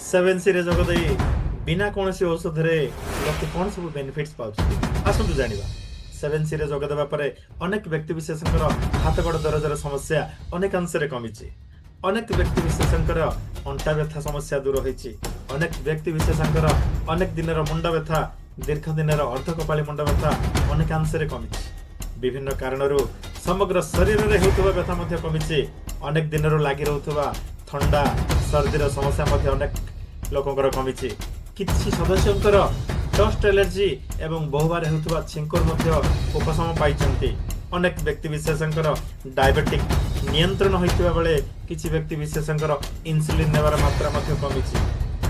Seven सी रे जोग देई बिना कोनोसी औषध रे लोक कोन सब बेनिफिट्स पाउछथि आसंतु जानिबा। सेवेन सी रे जोग देबा परे अनेक व्यक्ति विशेषकर हाथ गोड़ दरजर समस्या अनेक अंश रे कमिछि। अनेक व्यक्ति विशेषकर अंटा व्यथा समस्या दूर होइछि। अनेक व्यक्ति विशेषकर अनेक दिनर मुंड व्यथा दीर्घ दिनर अर्धकपाली मुंड व्यथा अनेक अंश रे कमिछि। विभिन्न कारणरू समग्र शरीर रे हेउतबा व्यथा मध्ये कमिछि। अनेक दिनर लागि रहउतबा ठंडा सर्दीर समस्या मध्ये अनेक लोकंकर कमिछि। किछि सदस्यंकर डस्ट एलर्जी एवं बहुबार हेउतबा छिंकोर मध्ये उपशम पाइछन्ति। अनेक व्यक्ति विशेषकर डायबिटिक नियंत्रण होइतबा बेले किछि व्यक्ति विशेषकर इंसुलिन नेबार मात्रा मध्ये कमिछि।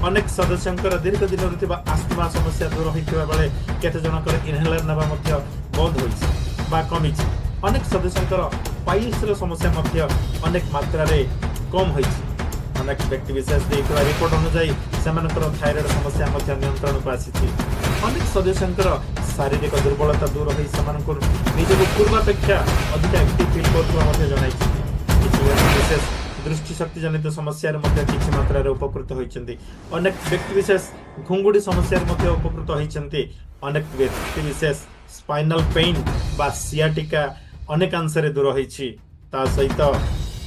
अनेक सदस्यंकर दीर्घ दिन रुथिबा आस्थमा समस्या दूर होइतबा बेले केते जनकर इनहेलर नेबा मध्ये बंद होइछि बा कमिछि। अनेक सदस्यंकर पाइल्स समस्या मध्ये अनेक मात्रा रे कम होइछि। अनेक व्यक्ति विशेष देखिबा रिपोर्ट अनुसार सेमानकर थायराइड समस्या मध्ये नियंत्रण को आसीछि। अनेक सदस्यंकर शारीरिक दुर्बलता दूर होई सेमानकर निजको पूर्वापेक्षा अधिक एक्टिव फील करथुवा मध्ये जणाइछि। किछि व्यक्ति विशेष दृष्टि शक्ति जनित समस्या रे मध्ये किछि मात्रा रे उपकृत होइछन्ति। अनेक व्यक्ति विशेष घुंगुडी समस्या रे मध्ये उपकृत होइछन्ति। अनेक व्यक्ति विशेष स्पाइनल पेन बा सियाटिका अनेक अंश रे दूर होइछि। ता सहित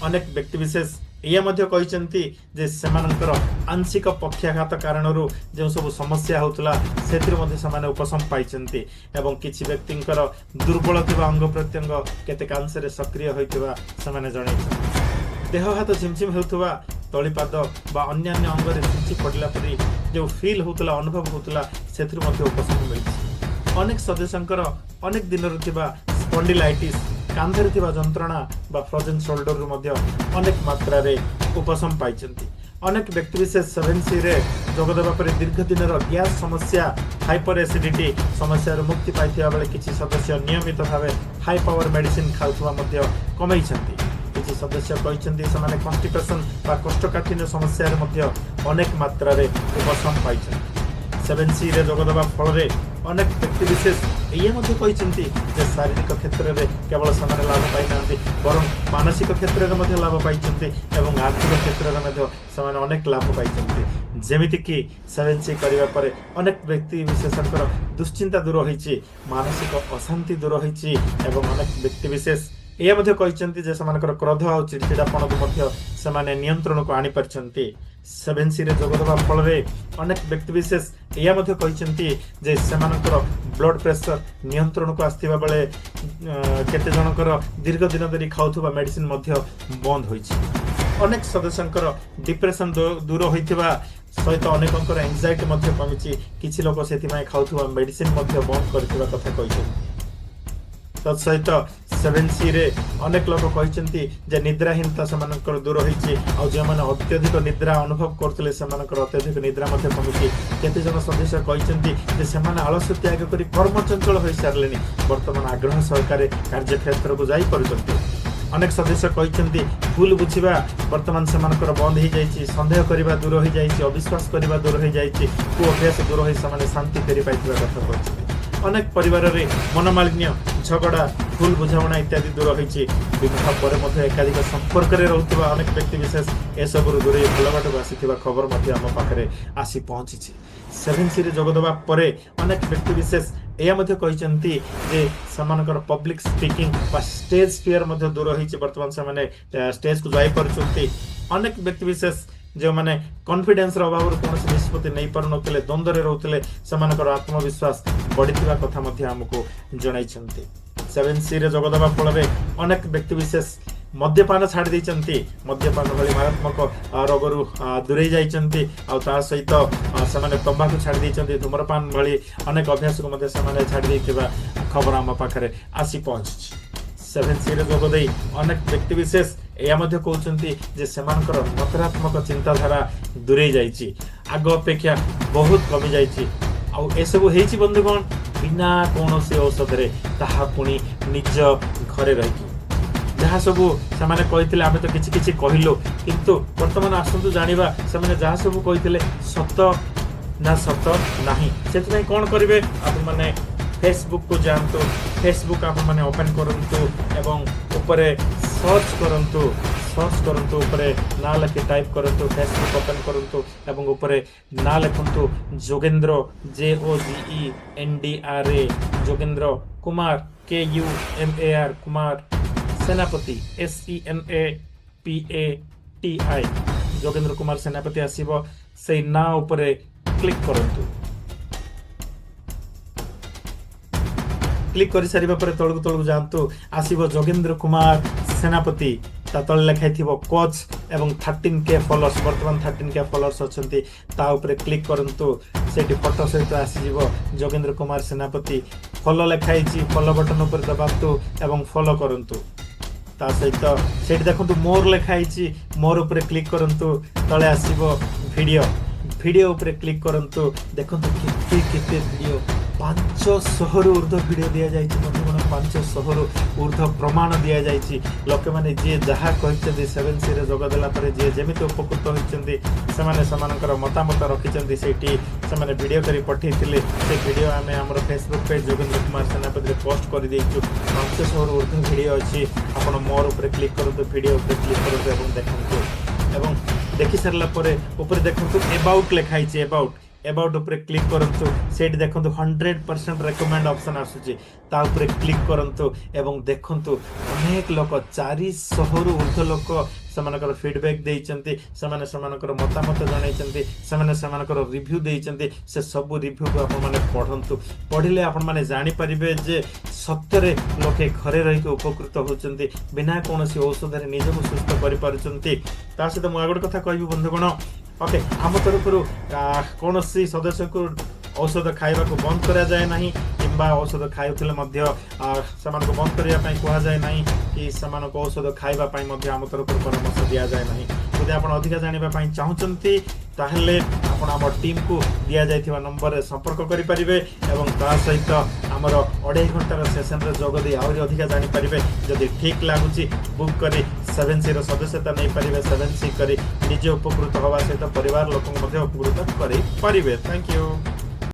अनेक व्यक्ति विशेष या मध्ये कहिसंती जे सेमानकर आंशिक पक्षाघात कारणरू जो सब समस्या होतला सेतिर मध्ये समान उपशम पाइचंती एवं किछि व्यक्तिंकर दुर्बल थिबा अंग प्रत्यंग केते कांसरे सक्रिय होइतबा समान जणाइछन। देह हाथ झिमझिम होतबा तळीपाद बा अन्यान्य अंगरे छिंची पडला परी जो फील होतला अनुभव होतला सेतिर मध्ये उपशम मिलछि। अनेक सदस्यंकर अनेक दिनरु थिबा स्पॉन्डिलाइटिस कांधरे थिबा जंत्रणा बा फ्रोजन शोल्डर रु मध्ये अनेक मात्रा रे उपशम पाइचंती। अनेक व्यक्ति विशेष 7C रे जोग देबा परे दीर्घ दिनर गैस समस्या हाइपर एसिडिटी समस्या रे मुक्ति पाइथिबा बेले किछि सदस्य नियमित भावे हाई पावर मेडिसिन खाउथबा मध्ये कमाइछंती। किछि सदस्य कहिसंती समाने कॉन्स्टिपेशन बा कोष्ठकाठिन्य समस्या रे मध्ये अनेक मात्रा रे उपशम पाइछंती। 7C रे जोग देबा फल रे अनेक व्यक्ति विशेष ये मध्ये कहिसंती जे शारीरिक क्षेत्र रे केवल समाने लाभ पाइ नांती बरं मानसिक क्षेत्र रे मध्ये लाभ पाइछंती एवं आर्थिक क्षेत्र रे मध्ये समाने अनेक लाभ पाइछंती। जेमिति कि 7C करिवा परे अनेक व्यक्ति विशेषकर दुश्चिंता दूर होइछि, मानसिक अशांति दूर होइछि एवं अनेक व्यक्ति विशेष ये मध्ये कहिसंती जे समानकर क्रोध आ चिड़चिड़ापन को मध्ये समाने नियंत्रण को आनि परछंती। 7C रे जोग देबा फल रे अनेक व्यक्ति विशेष या मध्ये कहिसंती जे समानकर ब्लड प्रेशर नियंत्रण को आस्थिबा बेले केते जनकर दीर्घ दिन धरि खाउथबा मेडिसिन मध्ये बंद होइछि। अनेक सदस्यंकर डिप्रेशन दूर होइथिबा सहित अनेकंकर एंजाइटी मध्ये कमिछि। किछि लोक सेतिमाय खाउथबा मेडिसिन मध्ये बंद करथिबा कथा कहिसंती। तत्सहित 7C रे अनेक लोक कहिसंती जे निद्राहीनता समानकर दूर होइछि आ जे माने अत्यधिक निद्रा अनुभव करथले समानकर अत्यधिक निद्रा मध्ये कमिछि। केते जन सदस्य कहिसंती जे समाने आलस्य त्याग करी कर्मचंचल होई सारलेनी वर्तमान आग्रह सहकारे कार्य क्षेत्र को जाई परछंती। अनेक सदस्य कहिसंती भूल बुझिबा वर्तमान समानकर बंद हो जाइछि, संदेह करिबा दूर हो जाइछि, अविश्वास करिबा दूर हो जाइछि, को अभ्यास दूर होई समाने शांति फेरी पाइथिबा कथा कहिसंती। अनेक परिवार रे मनोमालिन्य झगड़ा भूल बुझावना इत्यादि दूर होइछि। विवाह पर मध्ये एकाधिक संपर्क रे रहउतबा अनेक व्यक्ति विशेष ए सब दूर भल बाट आसीथिबा खबर मध्ये हम पाखरे आसी पहुंचिछि। 7C रे जोग देबा परे अनेक व्यक्ति विशेष या मध्ये कहिसंती जे समानकर पब्लिक स्पीकिंग बा स्टेज फियर मध्ये दूर होइछि। वर्तमान समाने स्टेज को जाई परछंती। अनेक व्यक्ति विशेष जो माने कॉन्फिडेंस रो अभाव कोन निष्पत्ति नै परनतले द्वंद्व रे रहउतले समानकर आत्मविश्वास बढ़िथिबा कथा मध्ये हमको जणाइछंती। 7C रे जोग देबा फल रे अनेक व्यक्ति विशेष मद्यपान छाड़ी दैछंती। मद्यपान भली मारात्मक रोगरु दूरे जाइछंती आ ता सहित समाने तंबाकू छाड़ी दैछंती। धूम्रपान भली अनेक अभ्यास को मध्ये समाने छाड़ी दैथिबा खबर हम पाखरे आसी पहुंची। 7C रे जोग देई अनेक व्यक्ति विशेष या मध्ये कहउछंती जे सेमानकर नकारात्मक चिंताधारा दूरे जाइछि, आग अपेक्षा बहुत कमी जाइछि। आ ए सब हेछि बंधुगण बिना कोनोसी औषध रे ताहा पुनी निज घरे रहिकी जहाँ सब से कही आम तो किसी कहलु किंतु वर्तमान आसतु जानिबा से जहाँ सब कही सत ना सत नहीं से कौन करेंगे आप मैंने फेसबुक को जातु फेसबुक आप मैंने ओपन करंतु एवं ऊपर सर्च करंतु सर्च करंतु ऊपर ना लिखि टाइप करंतु फेसबुक ओपन करंतु एवं ऊपर ना लिखंतु जोगेंद्र JOGENDRA जोगेंद्र कुमार KUMAR कुमार सेनापति SENAPATI जोगेंद्र कुमार सेनापति आसीबो से ना ऊपर क्लिक करंतु क्लिक कर सारिबा परे तळकु तळकु जांतु आसीबो जोगेंद्र कुमार सेनापति ता तळे लेखाइथिबो कोच एवं 13K फॉलोअर्स वर्तमान 13K फॉलोअर्स अछंती ता ऊपर क्लिक करंतु सेठी फोटो सहित आसीबो जोगेंद्र कुमार सेनापति फॉलो लेखाइछि फॉलो बटन ऊपर दबातु एवं फॉलो करंतु ता सहित सेठी देखंतु मोर लेखाइछि मोर ऊपर क्लिक करंतु तळे आसीबो वीडियो वीडियो ऊपर क्लिक करंतु देखंतु केते वीडियो 500 रु ऊर्ध्व वीडियो दिया जाइछि बंधुगण 500 रु ऊर्ध्व प्रमाण दिया जाइछि लोक माने जे जहा कहिचंदी 7C रे जोग देला परे जे जेमिति उपकृत होइचंदी समाने समानकर मतामत रखिचंदी सेठी समाने वीडियो करी पठेइथिले से वीडियो आमे हमर फेसबुक पेज जोगेंद्र कुमार सेनापति रे पोस्ट करि देइछु 500 रु ऊर्ध्व वीडियो अछि आपण मोर ऊपर क्लिक करंतु वीडियो ऊपर क्लिक करंतु एवं देखंतु एवं देखि सरला परे ऊपर देखंतु अबाउट लेखाइछि अबाउट ऊपर क्लिक करंतु सेट देखंतु 100% रेकमेंड ऑप्शन आसुची ता ऊपर क्लिक करंतु एवं देखंतु अनेक लोक 400 रु ऊर्ध्व लोक समानकर फीडबैक देइचंती समाने समानकर मतामत जणाइचंती समाने समानकर रिव्यू देइचंती से सब रिव्यू को आपण माने पढंतु पढिले आपण माने जानि परिबे जे सत्यरे लोके घरे रहि के उपकृत होचंती बिना कोनोसी औषध रे निजको सुस्त करि पारुचंती ता सहित मु आगोड कथा कहबी बंधुगण ओके आम तरफरु कौनसी सदस्य को औषध खाइबा को बंद करा जाए नहीं किंबा औषध खाइउथिले मध्य समान को बंद करिया पई कोहा जाए नहीं कि समान को औषध खाइबा पई मध्य आम तरफरु परामर्श दिया जाए नहीं यदि आपण अधिक जानिबा पई चाहुचंती ताहले आपण आम टीम को दिया जाइथिबा नंबर रे संपर्क करि परिबे एवं ता सहित हमर 2.5 घंटार सेशन रे जोग दे आउरी अधिक जानि परिबे जदि ठीक लागुची बुक करी 7C रो सदस्यता नै परिबे 7C करी निजे उपकृत होवा सहित परिवार लोक मध्ये उपकृत करि परिबे थैंक यू।